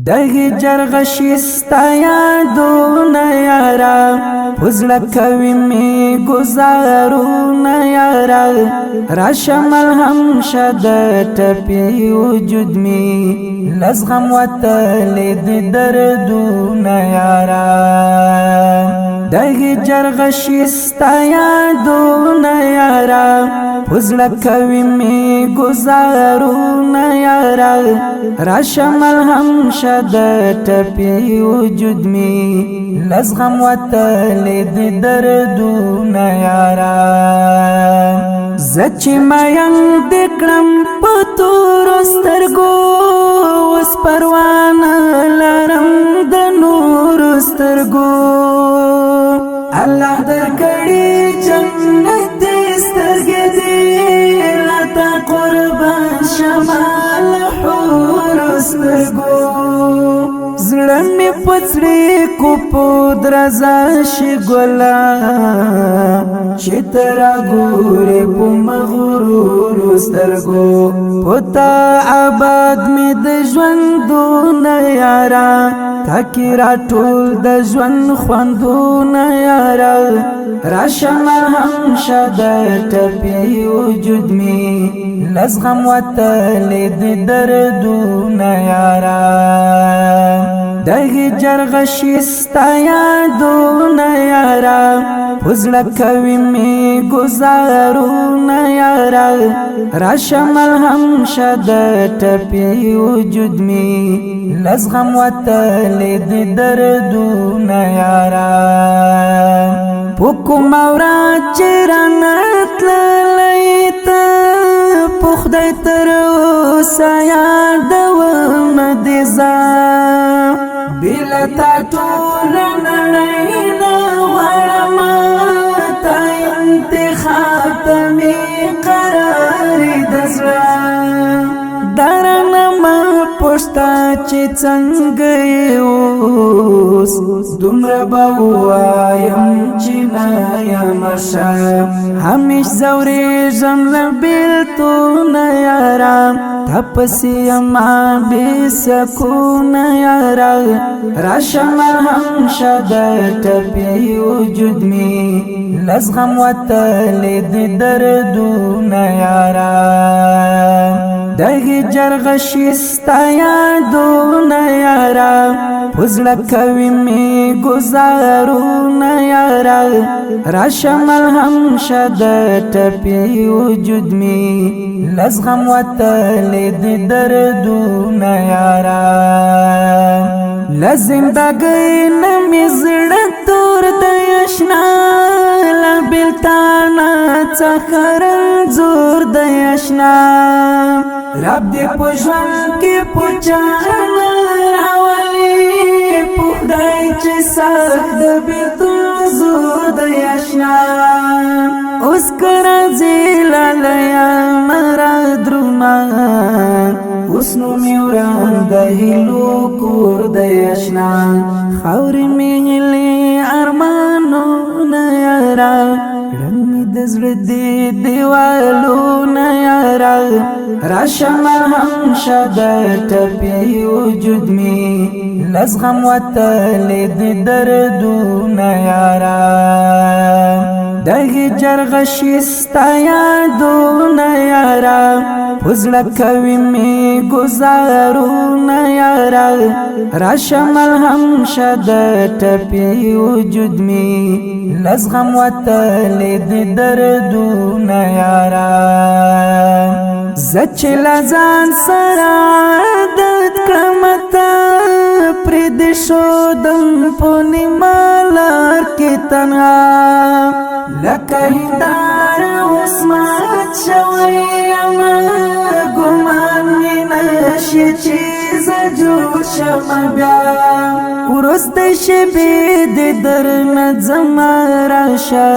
دغی جرغشستا یادونا یارا پزړه کوي می گزارونه یارا راشمل هم شد ټپی وجود می لزغم وتلید دردونه یارا دغی جرغشستا یادونا یارا پزړه کوي می گزارونه یارا راشمل هم شد ټپی وجود می لزغم وتلید دردونه یارا زچ مایم دکړم پتور سترګو وس پروان لرم د نور سترګو الله درکړي جنت سترګې دې لتا قربان شمال حور سترګو زړه مې پڅړې کو په درزا شي ګلا چې تر ګورې په مغرور سترګو پتا آباد مې د ژوندونه یارا تاکي را ټول د ژوند خوندونه یارا راشمه هم شد ټپی وجود می لزغم وتلید دردونه یارا دغی جرغشستا یادونا یارا پزړه کوي می گزارونه یارا راشمل هم شد ټپی وجود می لزغم وتلید دردونه یارا پوکو مورا چرنت لیتا پخدای تر اوسه یادوم دې ځان بلا تا ټول نړۍ نه غواړم تا انتخاب ته مې قرار د زړه درنه ما پوښتا چې څنګه یې اوس دومره به ووایم چې نه یم ښه همیش ځورېږم له بېلتونه یارا تپسی اما بی سکونه یارا راشمه هم شد ټپی وجود می لزغم وتلید دردونه یارا دغی جرغشستا یادونا یارا پزړه کوي می گزارونه یارا راشمل هم شد ټپی وجود می لزغم وتلید دردونه یارا لزندګۍ نمی زړه تور د اشنا لبلتانا څخه رنځور د اشنا رب دې پښون کې پوچان راولي پخدای چې سخت د بیتون زور د اشنا اوس کرا زیلالیا مرا درومان اوس نو میوران د هیلو کور د اشنا خاورې میلې ارمانونه یارا رنګ د زړه دې دیوالونه یارا راشمه هم شد ټپی وجود می لزغم وتلید دردونه یارا دغی جرغشستا یادونا یارا پزړه کوي می گزارونه یارا راشمل هم شد ټپی وجود می لزغم وتلید دردونه یارا زچ لزان سره عادت کمتا پرد شودم پونی مالار کی تنها لکه هندار عصمت شویم گمان می نشی چیز جوړ شم بیا ورست شبی د درن زمارا شه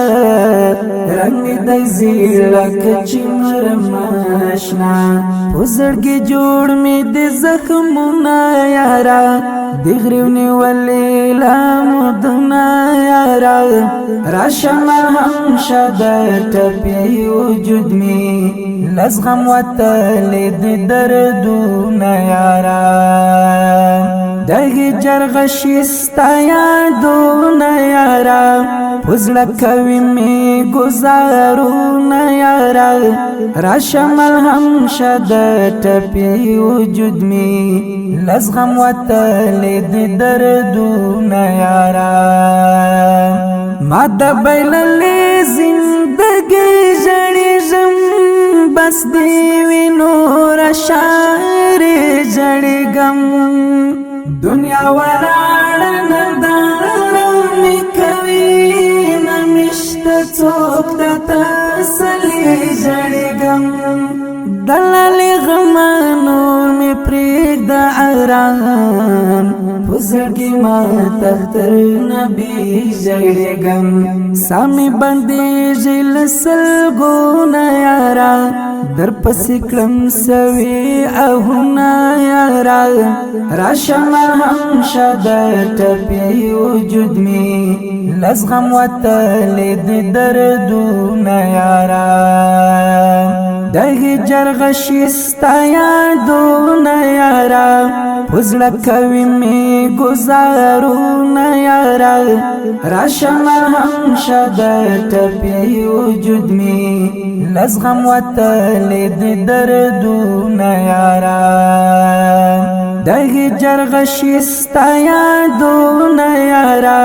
رنگ د زیلک چمرماشنا پزړګي جوړ می د زخمونه یارا دغریونی ولی لامدنا یارا راشمه هم شد ټپی وجود می لزغم وتلید دردونه یارا دغی جرغشستا یادونا یارا پزړه کوي می گزارونه یارا راشمل هم شد ټپی وجود می لزغم وتلید دردونه یارا ما د بیللې زندگی جړې زم بس دی وینور شاعر جړې غم دنیا ولاړ ندار می کوي نمشت څوک د تسلی جړې غم دلال غم نور می پرېږ د ارام پزړګي ما تختر نبی جړې غم سامي باندې جل سلګونه یارا در پسې کړم سوي اهونه یارا راشم هم شد ټپي وجود می لزغم وتلید دردونه یارا دغی جرغشستا یادونا یارا پزړه کوي می گزارونه یارا راشم هم شد ټپي وجود می لزغم وتلید دردونه یارا دغی جرغشستا یادونا یارا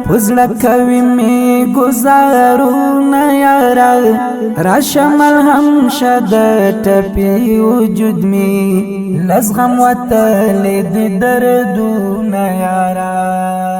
پزړه کوي می گزارونه یارا راشم هم شد ټپي وجود می لزغم وتلید دردونه یارا